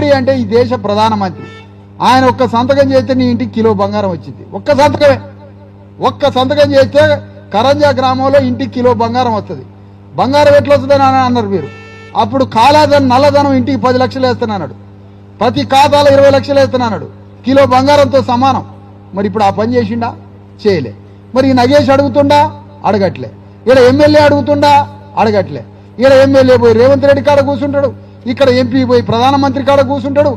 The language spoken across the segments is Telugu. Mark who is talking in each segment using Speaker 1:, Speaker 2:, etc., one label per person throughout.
Speaker 1: మోడీ అంటే ఈ దేశ ప్రధానమంత్రి. ఆయన ఒక్క సంతకం చేస్తే నీ ఇంటికి కిలో బంగారం వచ్చింది. ఒక్క సంతకం చేస్తే కరంజా గ్రామంలో ఇంటికి కిలో బంగారం వస్తుంది. బంగారం ఎట్లా వస్తుందని అన్నారు మీరు. అప్పుడు కాలాధనం నల్లధనం ఇంటికి 10 లక్షలు వేస్తున్నాడు, ప్రతి ఖాతాలో 20 లక్షలు వేస్తున్నాడు, కిలో బంగారంతో సమానం. మరి ఇప్పుడు ఆ పని చేసిండా? చేయలే. మరి ఈ నగేష్ అడుగుతుండా? అడగట్లే. ఇక్కడ ఎమ్మెల్యే అడుగుతుండా? అడగట్లే. ఇక్కడ ఎమ్మెల్యే పోయి రేవంత్ రెడ్డి కాడ కూర్చుంటాడు, ఇక్కడ ఎంపీ పోయి ప్రధానమంత్రి కాడ కూర్చుంటాడు,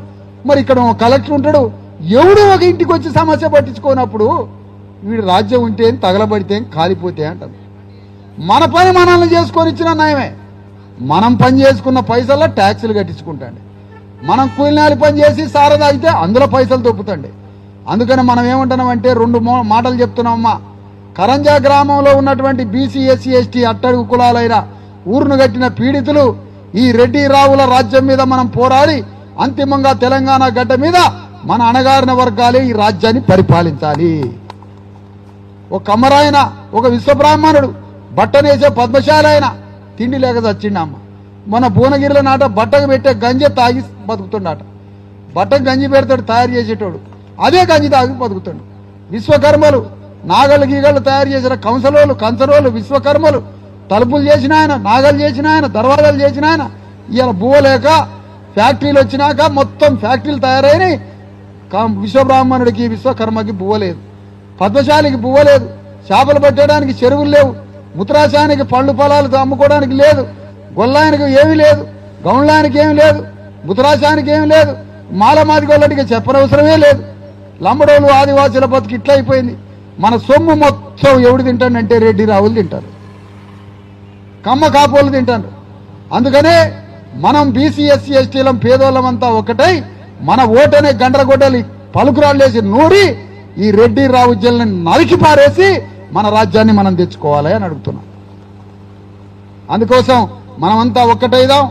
Speaker 1: మరి ఇక్కడ కలెక్టర్ ఉంటాడు. ఎవడు ఒక ఇంటికి వచ్చి సమస్య పట్టించుకోనప్పుడు వీడు రాజ్యం ఉంటే తగలబడితే కాలిపోతే అంటారు. మన పని మనల్ని చేసుకొని ఇచ్చిన నయమే. మనం పని చేసుకున్న పైసల్లో ట్యాక్సులు కట్టించుకుంటాండి. మనం కూలినాలి పని చేసి సారా తాగితే అందులో పైసలు దొప్పుతండి. అందుకని మనం ఏమంటున్నామంటే 2 మాటలు చెప్తున్నామమ్మా. కరంజా గ్రామంలో ఉన్నటువంటి బీసీ ఎస్సీ ఎస్టీ అట్టడుగు కులాలైన ఊరును గట్టిన పీడితులు ఈ రెడ్డి రావుల రాజ్యం మీద మనం పోరాడి అంతిమంగా తెలంగాణ గడ్డ మీద మన అణగారిన వర్గాలే ఈ రాజ్యాన్ని పరిపాలించాలి. ఒక కమ్మరాయన, ఒక విశ్వబ్రాహ్మణుడు, బట్టనేసే పద్మశాలి ఆయన తిండి లేక చచ్చిండమ్మ. మన భువనగిరిలో నాట బట్టకు పెట్టే గంజి తాగి బతుకుతుండట. బట్టకు గంజి పెడతాడు తయారు చేసేటోడు, అదే గంజి తాగి బతుకుతాడు. విశ్వకర్మలు నాగళ్ళు గీగళ్ళు తయారు చేసిన కంచరోలు విశ్వకర్మలు తలుపులు చేసిన ఆయన, నాగలు చేసిన ఆయన, దర్వాజాలు చేసిన ఆయన ఇవాళ బువ్వ లేక ఫ్యాక్టరీలు వచ్చినాక మొత్తం ఫ్యాక్టరీలు తయారైనాయి. విశ్వబ్రాహ్మణుడికి విశ్వకర్మకి బువ్వ లేదు, పద్మశాలికి బువ్వ లేదు, చేపలు పట్టడానికి చెరువులు లేవు, ముత్రాశానికి పళ్ళు పొలాలు అమ్ముకోవడానికి లేదు, గొల్లాయనికి ఏమీ లేదు, గౌండ్లాయనికి ఏమీ లేదు, ముత్రాశానికి ఏమీ లేదు, మాలమాది గొల్లడికి చెప్పనవసరమే లేదు. లంబడోలు ఆదివాసుల బతుకు ఇట్లా అయిపోయింది. మన సొమ్ము మొత్తం ఎవడు తింటాడంటే రెడ్డి రావులు తింటారు, కమ్మ కాపోలు తింటారు. అందుకనే మనం బీసీ ఎస్సీ ఎస్టీలం పేదోళ్ళమంతా ఒకటై మన ఓటనే గండ్రగొడ్డలి పలుకురాళ్ళేసి నూరి ఈ రెడ్డి రావుజ్జల్ని నరికి పారేసి మన రాజ్యాన్ని మనం తెచ్చుకోవాలి అని అడుగుతున్నాం. అందుకోసం మనమంతా ఒక్కటైదాం.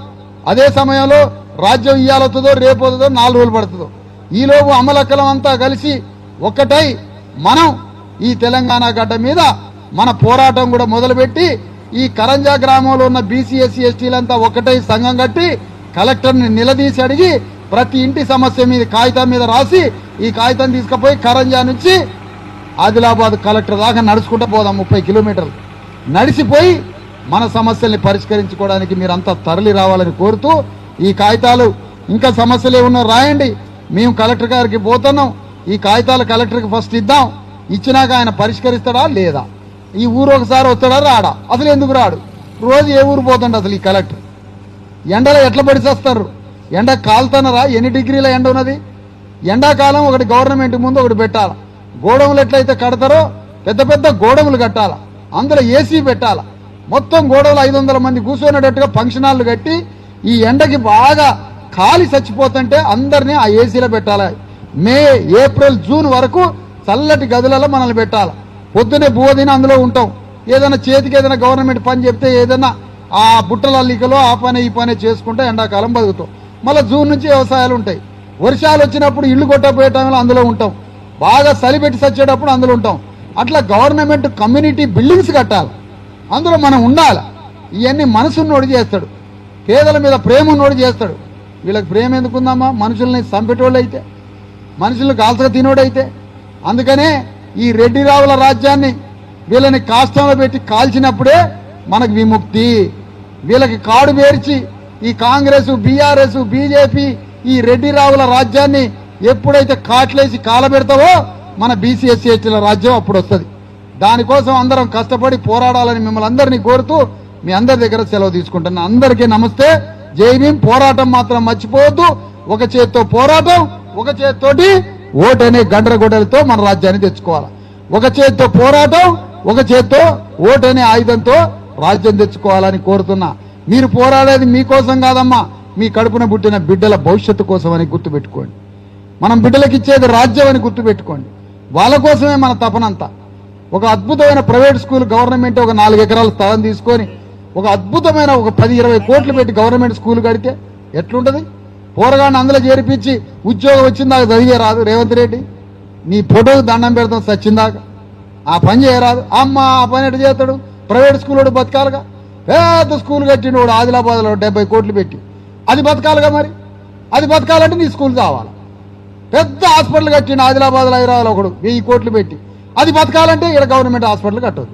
Speaker 1: అదే సమయంలో రాజ్యం ఇయ్యాలవుతుందో రేపవుతుందో 4 రోజులు పడుతుందో, ఈలోపు అమలక్కలం అంతా కలిసి ఒక్కటై మనం ఈ తెలంగాణ గడ్డ మీద మన పోరాటం కూడా మొదలుపెట్టి ఈ కరంజా గ్రామంలో ఉన్న బీసీ ఎస్సీ ఎస్టీలంతా ఒకటై సంఘం కట్టి కలెక్టర్ని నిలదీసి అడిగి ప్రతి ఇంటి సమస్య మీద కాగితం మీద రాసి ఈ కాగితం తీసుకుపోయి కరంజా నుంచి ఆదిలాబాద్ కలెక్టర్ దాకా నడుచుకుంటూ పోదాం. 30 కిలోమీటర్లు నడిచిపోయి మన సమస్యల్ని పరిష్కరించుకోవడానికి మీరంతా తరలి రావాలని కోరుతూ, ఈ కాగితాలు ఇంకా సమస్యలు ఏమన్నా రాయండి, మేము కలెక్టర్ గారికి పోతున్నాం, ఈ కాగితాలు కలెక్టర్కి ఫస్ట్ ఇద్దాం, ఇచ్చినాక ఆయన పరిష్కరిస్తాడా లేదా, ఈ ఊరు ఒకసారి వస్తాడా రాడా, అసలు ఎందుకు రాడు, రోజు ఏ ఊరు పోతుండ అసలు ఈ కలెక్టర్. ఎండలో ఎట్లా పడిచేస్తారు, ఎండ కాలుతున్నారా, ఎన్ని డిగ్రీల ఎండ ఉన్నది. ఎండాకాలం ఒకటి గవర్నమెంట్ ముందు ఒకటి పెట్టాలా, గోడములు ఎట్లయితే కడతారో పెద్ద పెద్ద గోడములు కట్టాలా, అందులో ఏసీ పెట్టాలా, మొత్తం గోడలు 500 మంది కూర్చొనేటట్టుగా ఫంక్షన్ హాల్లు కట్టి ఈ ఎండకి బాగా కాలి చచ్చిపోతుంటే అందరినీ ఆ ఏసీలో పెట్టాలి. మే ఏప్రిల్ జూన్ వరకు చల్లటి గదులలో మనల్ని పెట్టాలి. పొద్దునే బువ్వ అందులో ఉంటాం. ఏదైనా చేతికి ఏదైనా గవర్నమెంట్ పని చెప్తే ఏదైనా ఆ బుట్టల అల్లికలో ఆ పని ఈ పని చేసుకుంటే ఎండాకాలం బతుకుతాం. మళ్ళీ జూన్ నుంచి వ్యవసాయాలు ఉంటాయి. వర్షాలు వచ్చినప్పుడు ఇల్లు కొట్టపోయే టైంలో అందులో ఉంటాం. బాగా చలిపెట్టి చచ్చేటప్పుడు అందులో ఉంటాం. అట్లా గవర్నమెంట్ కమ్యూనిటీ బిల్డింగ్స్ కట్టాలి, అందులో మనం ఉండాలి. ఇవన్నీ మనసున్నోడు చేస్తాడు, పేదల మీద ప్రేమ ఉన్నోడు చేస్తాడు. వీళ్ళకి ప్రేమ ఎందుకుందమ్మా, మనుషుల్ని చంపేటోళ్ళు అయితే, మనుషులను కాల్చక తినోడైతే. అందుకనే ఈ రెడ్డి రావుల రాజ్యాన్ని వీళ్ళని కాష్టంలో పెట్టి కాల్చినప్పుడే మనకు విముక్తి. వీళ్ళకి కాడు పేర్చి ఈ కాంగ్రెస్, బీఆర్ఎస్, బీజేపీ ఈ రెడ్డి రావుల రాజ్యాన్ని ఎప్పుడైతే కాట్లేసి కాలబెడతావో మన బీసీ ఎస్సీ ఎస్టీల రాజ్యం అప్పుడు వస్తుంది. దానికోసం అందరం కష్టపడి పోరాడాలని మిమ్మల్ని అందరినీ కోరుతూ మీ అందరి దగ్గర సెలవు తీసుకుంటున్నా. అందరికీ నమస్తే, జై భీమ్. పోరాటం మాత్రం మర్చిపోవద్దు. ఒక చేత్తో పోరాటం, ఒక చేత్తోటి ఓటు అనే గండ్రగొడ్డలతో మన రాజ్యాన్ని తెచ్చుకోవాలి. ఒక చేత్తో పోరాటం, ఒక చేత్తో ఓటు అనే ఆయుధంతో రాజ్యం తెచ్చుకోవాలని కోరుతున్నా. మీరు పోరాడేది మీకోసం కాదమ్మా, మీ కడుపున పుట్టిన బిడ్డల భవిష్యత్తు కోసం అని గుర్తుపెట్టుకోండి. మనం బిడ్డలకు ఇచ్చేది రాజ్యం అని గుర్తుపెట్టుకోండి. వాళ్ళ కోసమే మన తపనంతా. ఒక అద్భుతమైన ప్రైవేట్ స్కూల్ గవర్నమెంట్ ఒక 4 ఎకరాల స్థలం తీసుకొని ఒక అద్భుతమైన ఒక 10-20 కోట్లు పెట్టి గవర్నమెంట్ స్కూల్ కడితే ఎట్లుంటది? పోరగాన్ని అందులో చేర్పించి ఉద్యోగం వచ్చిందాక చదివే రాదు రేవంత్ రెడ్డి. నీ ఫోటోకి దండం పెడతాం సచ్చిందాక, ఆ పని చేయరాదు. అమ్మ ఆ పని ఎట్టు చేస్తాడు? ప్రైవేట్ స్కూల్ వాడు బతకాలిగా. పెద్ద స్కూల్ కట్టినోడు ఆదిలాబాద్లో 70 కోట్లు పెట్టి అది బతకాలిగా. మరి అది బతకాలంటే నీ స్కూల్ కావాలి. పెద్ద హాస్పిటల్ కట్టిండు ఆదిలాబాద్లో, హైదరాబాద్లో ఒకడు 1000 కోట్లు పెట్టి, అది బతకాలంటే ఇక్కడ గవర్నమెంట్ హాస్పిటల్ కట్టదు.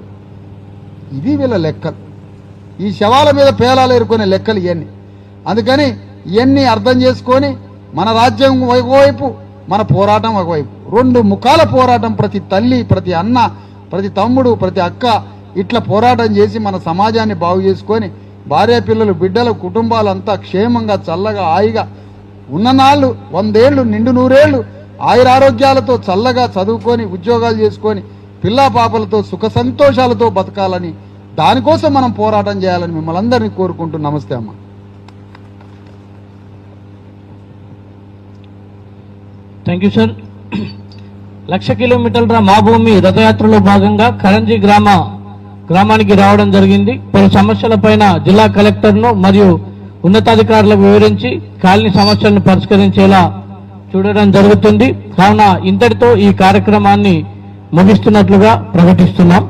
Speaker 1: ఇది వీళ్ళ లెక్కలు. ఈ శవాల మీద పేలాలు ఏరుకునే లెక్కలు ఇవన్నీ. అందుకని ఇవన్నీ అర్థం చేసుకొని మన రాజ్యం ఒకవైపు, మన పోరాటం ఒకవైపు, 2 ముఖాల పోరాటం. ప్రతి తల్లి, ప్రతి అన్న, ప్రతి తమ్ముడు, ప్రతి అక్క ఇట్లా పోరాటం చేసి మన సమాజాన్ని బాగు చేసుకొని భార్య పిల్లలు, బిడ్డలు, కుటుంబాలంతా క్షేమంగా, చల్లగా, హాయిగా ఉన్ననాళ్ళు 100 ఏళ్ళు నిండు 100 ఏళ్ళు ఆయురారోగ్యాలతో చల్లగా చదువుకొని ఉద్యోగాలు చేసుకొని పిల్లా పాపలతో సుఖ సంతోషాలతో బతకాలని, దానికోసం మనం పోరాటం చేయాలని మిమ్మల్ని అందరినీ కోరుకుంటూ నమస్తే అమ్మ.
Speaker 2: Thank you sir. 1,00,000 కిలోమీటర్ల మా భూమి రథయాత్రలో భాగంగా కరంజీ గ్రామానికి రావడం జరిగింది. పలు సమస్యలపైన జిల్లా కలెక్టర్ను మరియు ఉన్నతాధికారులకు వివరించి కాలనీ సమస్యలను పరిష్కరించేలా చూడడం జరుగుతుంది. కావున ఇంతటితో ఈ కార్యక్రమాన్ని ముగిస్తున్నట్లుగా ప్రకటిస్తున్నాం.